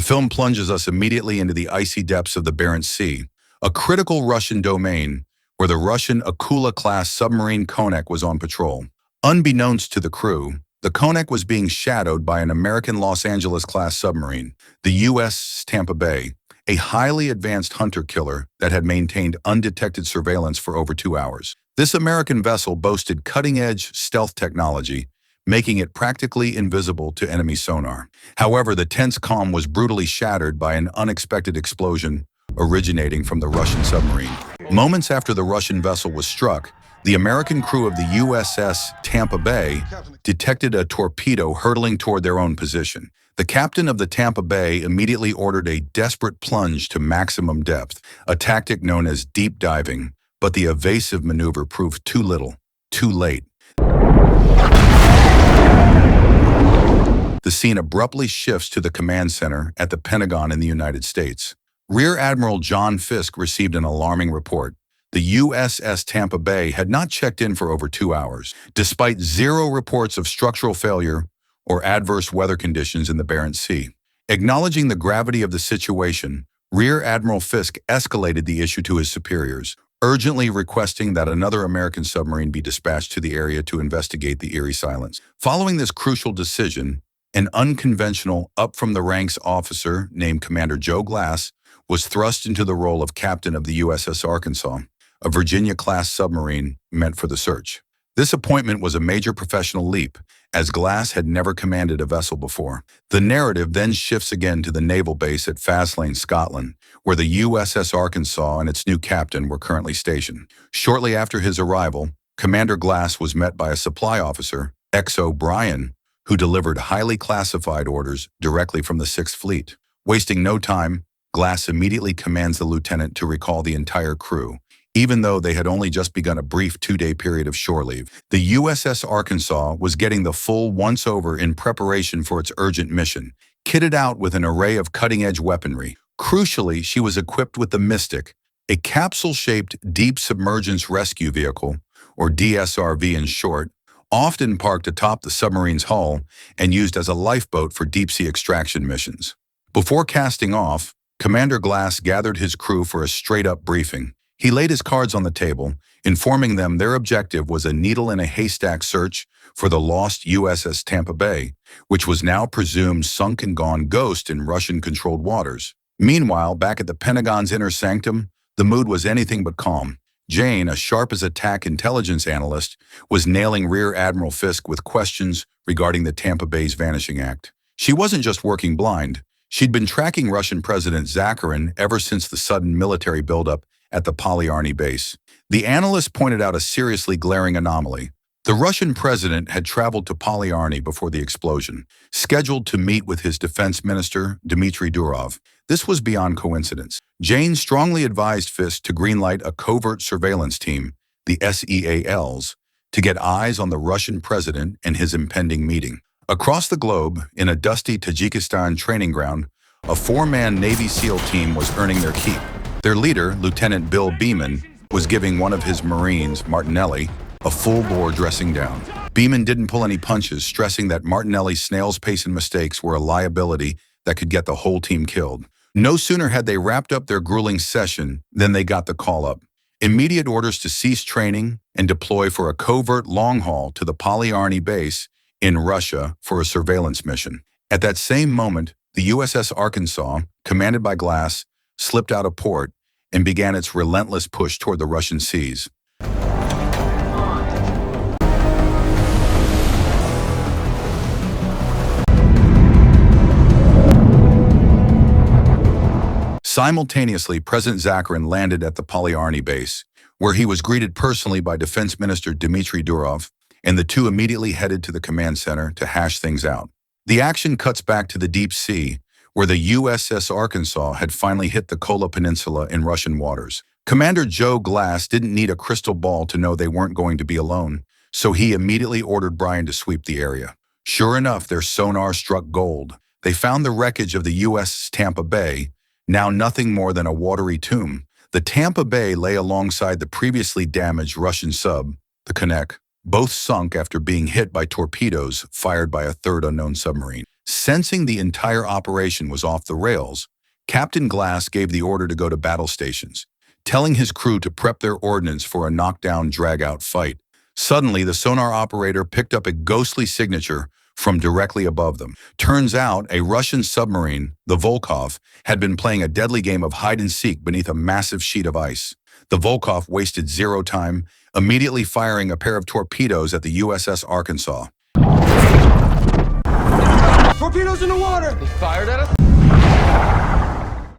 film plunges us immediately into the icy depths of the Barents Sea, a critical Russian domain where the Russian Akula-class submarine Konek was on patrol. Unbeknownst to the crew, the Konek was being shadowed by an American Los Angeles-class submarine, the U.S. Tampa Bay, a highly advanced hunter-killer that had maintained undetected surveillance for over 2 hours. This American vessel boasted cutting-edge stealth technology, making it practically invisible to enemy sonar. However, the tense calm was brutally shattered by an unexpected explosion originating from the Russian submarine. Moments after the Russian vessel was struck, the American crew of the USS Tampa Bay detected a torpedo hurtling toward their own position. The captain of the Tampa Bay immediately ordered a desperate plunge to maximum depth, a tactic known as deep diving, but the evasive maneuver proved too little, too late. The scene abruptly shifts to the command center at the Pentagon in the United States. Rear Admiral John Fisk received an alarming report. The USS Tampa Bay had not checked in for over 2 hours, despite zero reports of structural failure or adverse weather conditions in the Barents Sea. Acknowledging the gravity of the situation, Rear Admiral Fisk escalated the issue to his superiors, urgently requesting that another American submarine be dispatched to the area to investigate the eerie silence. Following this crucial decision, an unconventional, up-from-the-ranks officer named Commander Joe Glass was thrust into the role of captain of the USS Arkansas, a Virginia-class submarine meant for the search. This appointment was a major professional leap, as Glass had never commanded a vessel before. The narrative then shifts again to the naval base at Faslane, Scotland, where the USS Arkansas and its new captain were currently stationed. Shortly after his arrival, Commander Glass was met by a supply officer, X. O'Brien, who delivered highly classified orders directly from the Sixth Fleet. Wasting no time, Glass immediately commands the lieutenant to recall the entire crew, even though they had only just begun a brief 2-day period of shore leave. The USS Arkansas was getting the full once-over in preparation for its urgent mission, kitted out with an array of cutting-edge weaponry. Crucially, she was equipped with the Mystic, a capsule-shaped deep submergence rescue vehicle, or DSRV in short, often parked atop the submarine's hull and used as a lifeboat for deep-sea extraction missions. Before casting off, Commander Glass gathered his crew for a straight-up briefing. He laid his cards on the table, informing them their objective was a needle-in-a-haystack search for the lost USS Tampa Bay, which was now presumed sunk and gone ghost in Russian-controlled waters. Meanwhile, back at the Pentagon's inner sanctum, the mood was anything but calm. Jane, a sharp-as-a-tack intelligence analyst, was nailing Rear Admiral Fisk with questions regarding the Tampa Bay's vanishing act. She wasn't just working blind. She'd been tracking Russian President Zakharin ever since the sudden military buildup at the Polyarny base. The analyst pointed out a seriously glaring anomaly. The Russian president had traveled to Polyarny before the explosion, scheduled to meet with his defense minister, Dmitry Durov. This was beyond coincidence. Jane strongly advised Fisk to greenlight a covert surveillance team, the SEALs, to get eyes on the Russian president and his impending meeting. Across the globe, in a dusty Tajikistan training ground, a 4-man Navy SEAL team was earning their keep. Their leader, Lieutenant Bill Beeman, was giving one of his Marines, Martinelli, a full-bore dressing down. Beeman didn't pull any punches, stressing that Martinelli's snail's pace and mistakes were a liability that could get the whole team killed. No sooner had they wrapped up their grueling session than they got the call-up. Immediate orders to cease training and deploy for a covert long haul to the Polyarny base in Russia for a surveillance mission. At that same moment, the USS Arkansas, commanded by Glass, slipped out of port and began its relentless push toward the Russian seas. Simultaneously, President Zakharin landed at the Polyarny base, where he was greeted personally by Defense Minister Dmitry Durov, and the two immediately headed to the command center to hash things out. The action cuts back to the deep sea, where the USS Arkansas had finally hit the Kola Peninsula in Russian waters. Commander Joe Glass didn't need a crystal ball to know they weren't going to be alone, so he immediately ordered Brian to sweep the area. Sure enough, their sonar struck gold. They found the wreckage of the USS Tampa Bay, now nothing more than a watery tomb. The Tampa Bay lay alongside the previously damaged Russian sub, the Konek, both sunk after being hit by torpedoes fired by a third unknown submarine. Sensing the entire operation was off the rails, Captain Glass gave the order to go to battle stations, telling his crew to prep their ordnance for a knockdown, drag-out fight. Suddenly, the sonar operator picked up a ghostly signature from directly above them. Turns out, a Russian submarine, the Volkov, had been playing a deadly game of hide-and-seek beneath a massive sheet of ice. The Volkov wasted zero time, immediately firing a pair of torpedoes at the USS Arkansas. Torpedoes in the water! They fired at us?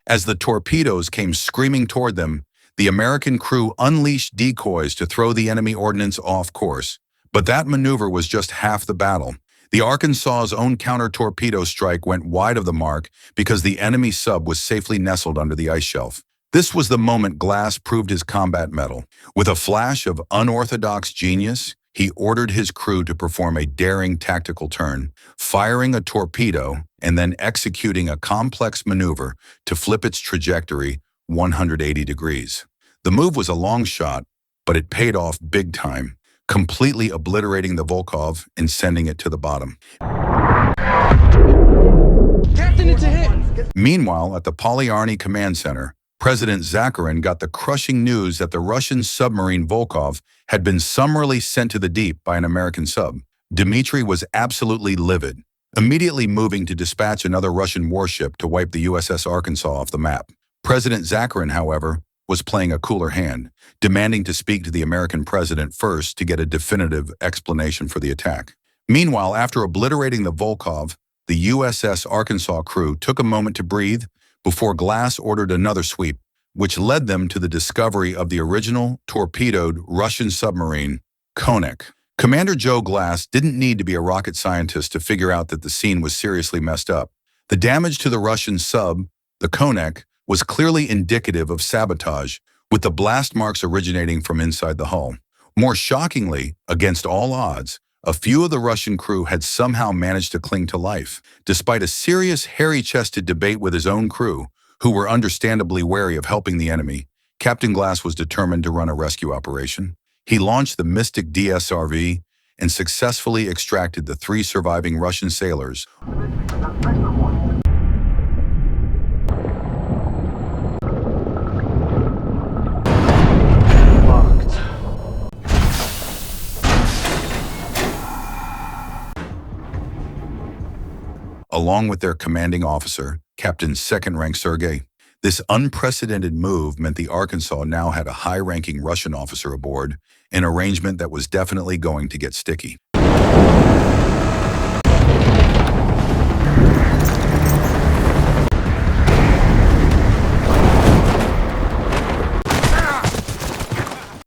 As the torpedoes came screaming toward them, the American crew unleashed decoys to throw the enemy ordnance off course. But that maneuver was just half the battle. The Arkansas's own counter-torpedo strike went wide of the mark because the enemy sub was safely nestled under the ice shelf. This was the moment Glass proved his combat mettle. With a flash of unorthodox genius, he ordered his crew to perform a daring tactical turn, firing a torpedo and then executing a complex maneuver to flip its trajectory 180 degrees. The move was a long shot, but it paid off big time, completely obliterating the Volkov and sending it to the bottom. Captain, it's a hit! Meanwhile, at the Polyarny Command Center, President Zakharin got the crushing news that the Russian submarine Volkov had been summarily sent to the deep by an American sub. Dmitry was absolutely livid, immediately moving to dispatch another Russian warship to wipe the USS Arkansas off the map. President Zakharin, however, was playing a cooler hand, demanding to speak to the American president first to get a definitive explanation for the attack. Meanwhile, after obliterating the Volkov, the USS Arkansas crew took a moment to breathe before Glass ordered another sweep, which led them to the discovery of the original torpedoed Russian submarine, Konek. Commander Joe Glass didn't need to be a rocket scientist to figure out that the scene was seriously messed up. The damage to the Russian sub, the Konek, was clearly indicative of sabotage, with the blast marks originating from inside the hull. More shockingly, against all odds, a few of the Russian crew had somehow managed to cling to life. Despite a serious, hairy-chested debate with his own crew, who were understandably wary of helping the enemy, Captain Glass was determined to run a rescue operation. He launched the Mystic DSRV and successfully extracted the 3 surviving Russian sailors. Along with their commanding officer, Captain Second-Rank Sergei. This unprecedented move meant the Arkansas now had a high-ranking Russian officer aboard, an arrangement that was definitely going to get sticky.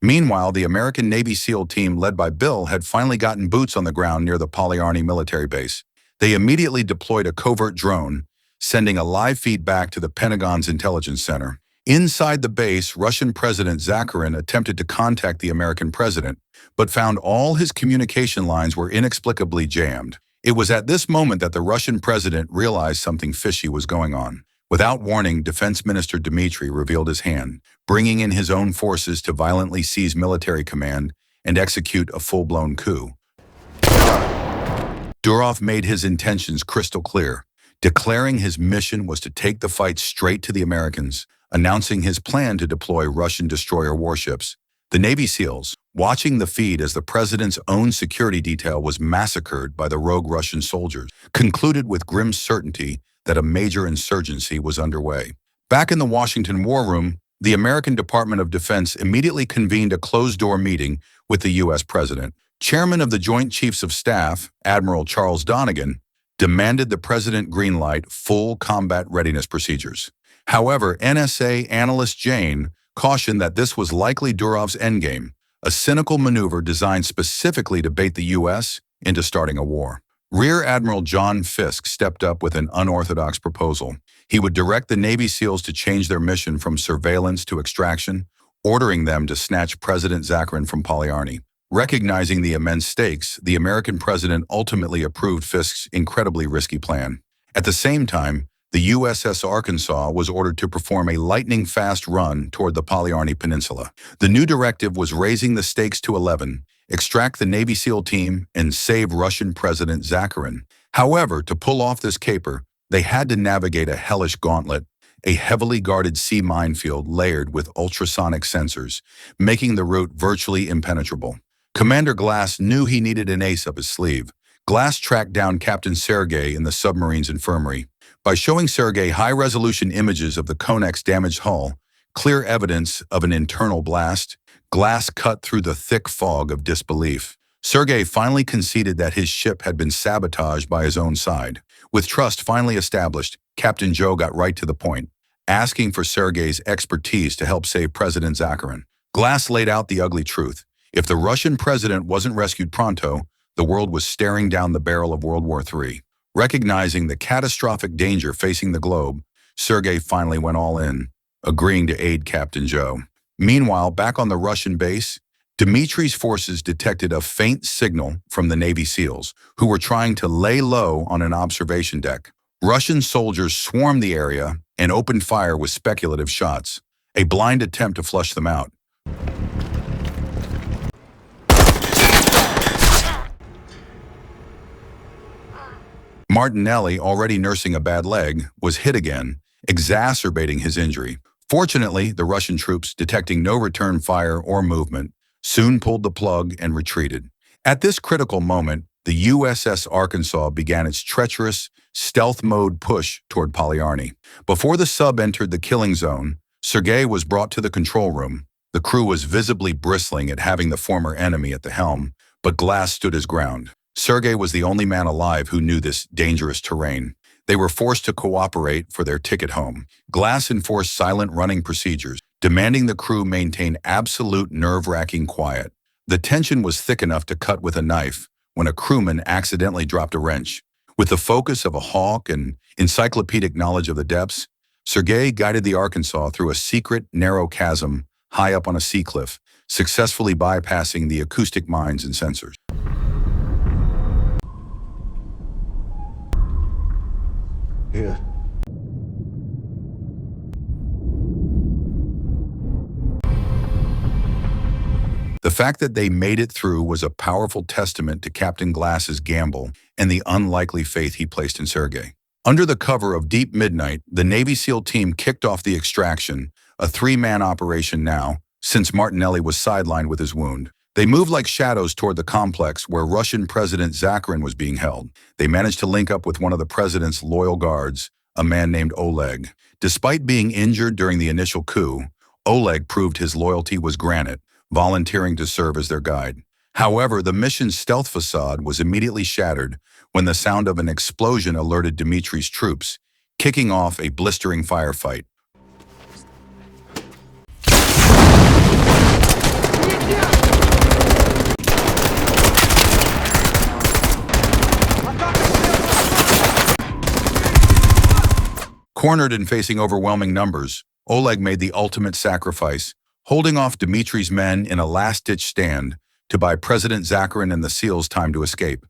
Meanwhile, the American Navy SEAL team led by Bill had finally gotten boots on the ground near the Polyarny military base. They immediately deployed a covert drone, sending a live feed back to the Pentagon's intelligence center. Inside the base, Russian President Zakharin attempted to contact the American president, but found all his communication lines were inexplicably jammed. It was at this moment that the Russian president realized something fishy was going on. Without warning, Defense Minister Dmitry revealed his hand, bringing in his own forces to violently seize military command and execute a full-blown coup. Durov made his intentions crystal clear, declaring his mission was to take the fight straight to the Americans, announcing his plan to deploy Russian destroyer warships. The Navy SEALs, watching the feed as the president's own security detail was massacred by the rogue Russian soldiers, concluded with grim certainty that a major insurgency was underway. Back in the Washington War Room, the American Department of Defense immediately convened a closed-door meeting with the U.S. president. Chairman of the Joint Chiefs of Staff, Admiral Charles Donegan, demanded the president greenlight full combat readiness procedures. However, NSA analyst Jane cautioned that this was likely Durov's endgame, a cynical maneuver designed specifically to bait the U.S. into starting a war. Rear Admiral John Fisk stepped up with an unorthodox proposal. He would direct the Navy SEALs to change their mission from surveillance to extraction, ordering them to snatch President Zakharin from Polyarny. Recognizing the immense stakes, the American president ultimately approved Fisk's incredibly risky plan. At the same time, the USS Arkansas was ordered to perform a lightning-fast run toward the Polyarny Peninsula. The new directive was raising the stakes to 11, extract the Navy SEAL team, and save Russian President Zakharin. However, to pull off this caper, they had to navigate a hellish gauntlet, a heavily guarded sea minefield layered with ultrasonic sensors, making the route virtually impenetrable. Commander Glass knew he needed an ace up his sleeve. Glass tracked down Captain Sergei in the submarine's infirmary. By showing Sergei high-resolution images of the Konech's damaged hull, clear evidence of an internal blast, Glass cut through the thick fog of disbelief. Sergei finally conceded that his ship had been sabotaged by his own side. With trust finally established, Captain Joe got right to the point, asking for Sergei's expertise to help save President Zakharin. Glass laid out the ugly truth. If the Russian president wasn't rescued pronto, the world was staring down the barrel of World War III. Recognizing the catastrophic danger facing the globe, Sergei finally went all in, agreeing to aid Captain Joe. Meanwhile, back on the Russian base, Dmitri's forces detected a faint signal from the Navy SEALs, who were trying to lay low on an observation deck. Russian soldiers swarmed the area and opened fire with speculative shots, a blind attempt to flush them out. Martinelli, already nursing a bad leg, was hit again, exacerbating his injury. Fortunately, the Russian troops, detecting no return fire or movement, soon pulled the plug and retreated. At this critical moment, the USS Arkansas began its treacherous, stealth mode push toward Polyarny. Before the sub entered the killing zone, Sergei was brought to the control room. The crew was visibly bristling at having the former enemy at the helm, but Glass stood his ground. Sergei was the only man alive who knew this dangerous terrain. They were forced to cooperate for their ticket home. Glass enforced silent running procedures, demanding the crew maintain absolute nerve-wracking quiet. The tension was thick enough to cut with a knife when a crewman accidentally dropped a wrench. With the focus of a hawk and encyclopedic knowledge of the depths, Sergei guided the Arkansas through a secret, narrow chasm high up on a sea cliff, successfully bypassing the acoustic mines and sensors. Here. The fact that they made it through was a powerful testament to Captain Glass's gamble and the unlikely faith he placed in Sergei. Under the cover of deep midnight, the Navy SEAL team kicked off the extraction, a three-man operation now, since Martinelli was sidelined with his wound. They moved like shadows toward the complex where Russian President Zakharin was being held. They managed to link up with one of the president's loyal guards, a man named Oleg. Despite being injured during the initial coup, Oleg proved his loyalty was granite, volunteering to serve as their guide. However, the mission's stealth facade was immediately shattered when the sound of an explosion alerted Dmitri's troops, kicking off a blistering firefight. Cornered and facing overwhelming numbers, Oleg made the ultimate sacrifice, holding off Dmitri's men in a last-ditch stand to buy President Zakharin and the SEALs time to escape.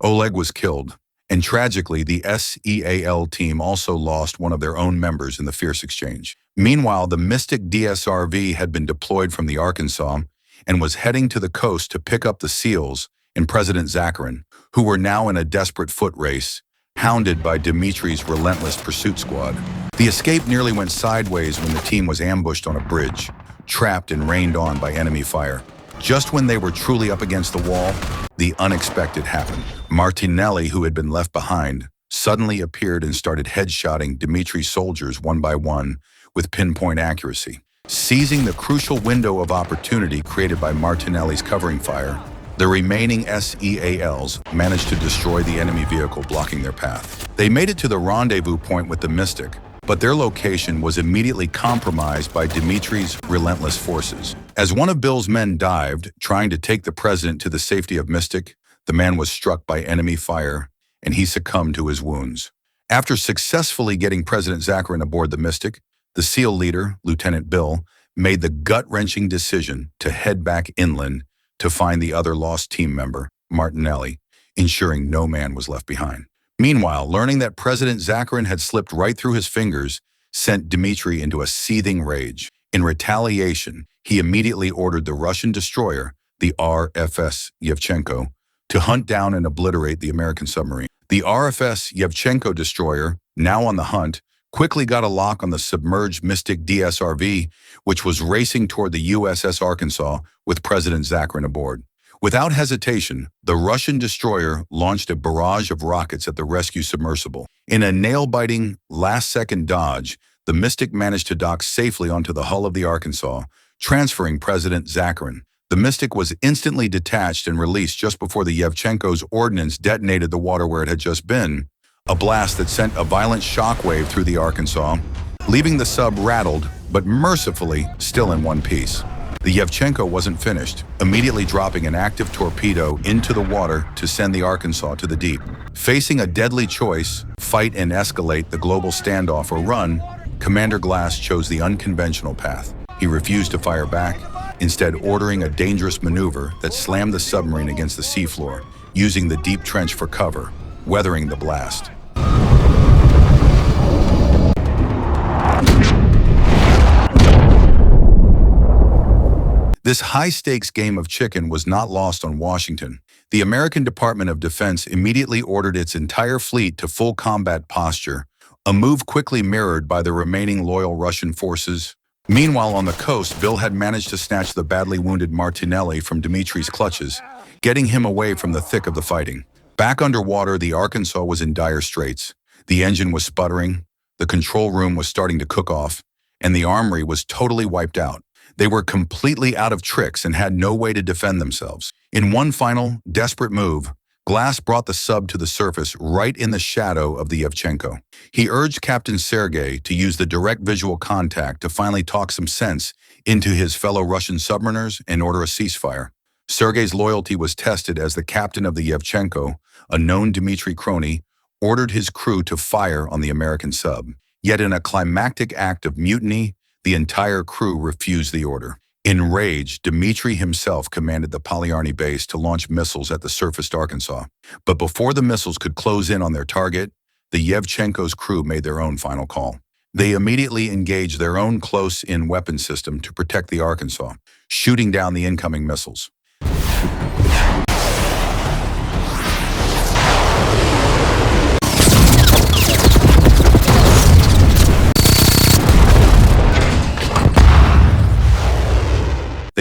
Oleg was killed, and tragically, the SEAL team also lost one of their own members in the fierce exchange. Meanwhile, the Mystic DSRV had been deployed from the Arkansas and was heading to the coast to pick up the SEALs and President Zakharin, who were now in a desperate foot race, hounded by Dmitri's relentless pursuit squad. The escape nearly went sideways when the team was ambushed on a bridge, trapped and rained on by enemy fire. Just when they were truly up against the wall, the unexpected happened. Martinelli, who had been left behind, suddenly appeared and started headshotting Dmitri's soldiers one by one with pinpoint accuracy. Seizing the crucial window of opportunity created by Martinelli's covering fire, the remaining SEALs managed to destroy the enemy vehicle blocking their path. They made it to the rendezvous point with the Mystic, but their location was immediately compromised by Dmitri's relentless forces. As one of Bill's men dived, trying to take the president to the safety of Mystic, the man was struck by enemy fire, and he succumbed to his wounds. After successfully getting President Zakharin aboard the Mystic, the SEAL leader, Lieutenant Bill, made the gut-wrenching decision to head back inland to find the other lost team member, Martinelli, ensuring no man was left behind. Meanwhile, learning that President Zakharin had slipped right through his fingers sent Dmitri into a seething rage. In retaliation, he immediately ordered the Russian destroyer, the RFS Yevchenko, to hunt down and obliterate the American submarine. The RFS Yevchenko destroyer, now on the hunt, quickly got a lock on the submerged Mystic DSRV, which was racing toward the USS Arkansas with President Zakharin aboard. Without hesitation, the Russian destroyer launched a barrage of rockets at the rescue submersible. In a nail-biting, last-second dodge, the Mystic managed to dock safely onto the hull of the Arkansas, transferring President Zakharin. The Mystic was instantly detached and released just before the Yevchenko's ordnance detonated the water where it had just been, a blast that sent a violent shockwave through the Arkansas, leaving the sub rattled, but mercifully still in one piece. The Yevchenko wasn't finished, immediately dropping an active torpedo into the water to send the Arkansas to the deep. Facing a deadly choice, fight and escalate the global standoff or run, Commander Glass chose the unconventional path. He refused to fire back, instead ordering a dangerous maneuver that slammed the submarine against the seafloor, using the deep trench for cover, weathering the blast. This high-stakes game of chicken was not lost on Washington. The American Department of Defense immediately ordered its entire fleet to full combat posture, a move quickly mirrored by the remaining loyal Russian forces. Meanwhile, on the coast, Bill had managed to snatch the badly wounded Martinelli from Dimitri's clutches, getting him away from the thick of the fighting. Back underwater, the Arkansas was in dire straits. The engine was sputtering, the control room was starting to cook off, and the armory was totally wiped out. They were completely out of tricks and had no way to defend themselves. In one final, desperate move, Glass brought the sub to the surface right in the shadow of the Yevchenko. He urged Captain Sergei to use the direct visual contact to finally talk some sense into his fellow Russian submariners and order a ceasefire. Sergei's loyalty was tested as the captain of the Yevchenko, a known Dmitry Krony, ordered his crew to fire on the American sub. Yet in a climactic act of mutiny, the entire crew refused the order. Enraged, Dmitry himself commanded the Polyarny base to launch missiles at the surfaced Arkansas. But before the missiles could close in on their target, the Yevchenko's crew made their own final call. They immediately engaged their own close-in weapon system to protect the Arkansas, shooting down the incoming missiles.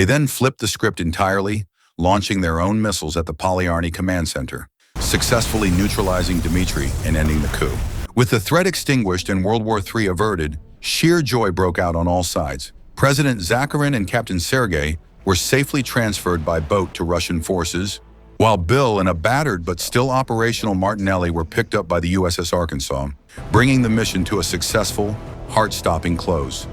They then flipped the script entirely, launching their own missiles at the Polyarny Command Center, successfully neutralizing Dmitry and ending the coup. With the threat extinguished and World War III averted, sheer joy broke out on all sides. President Zakharin and Captain Sergei were safely transferred by boat to Russian forces, while Bill and a battered but still operational Martinelli were picked up by the USS Arkansas, bringing the mission to a successful, heart-stopping close.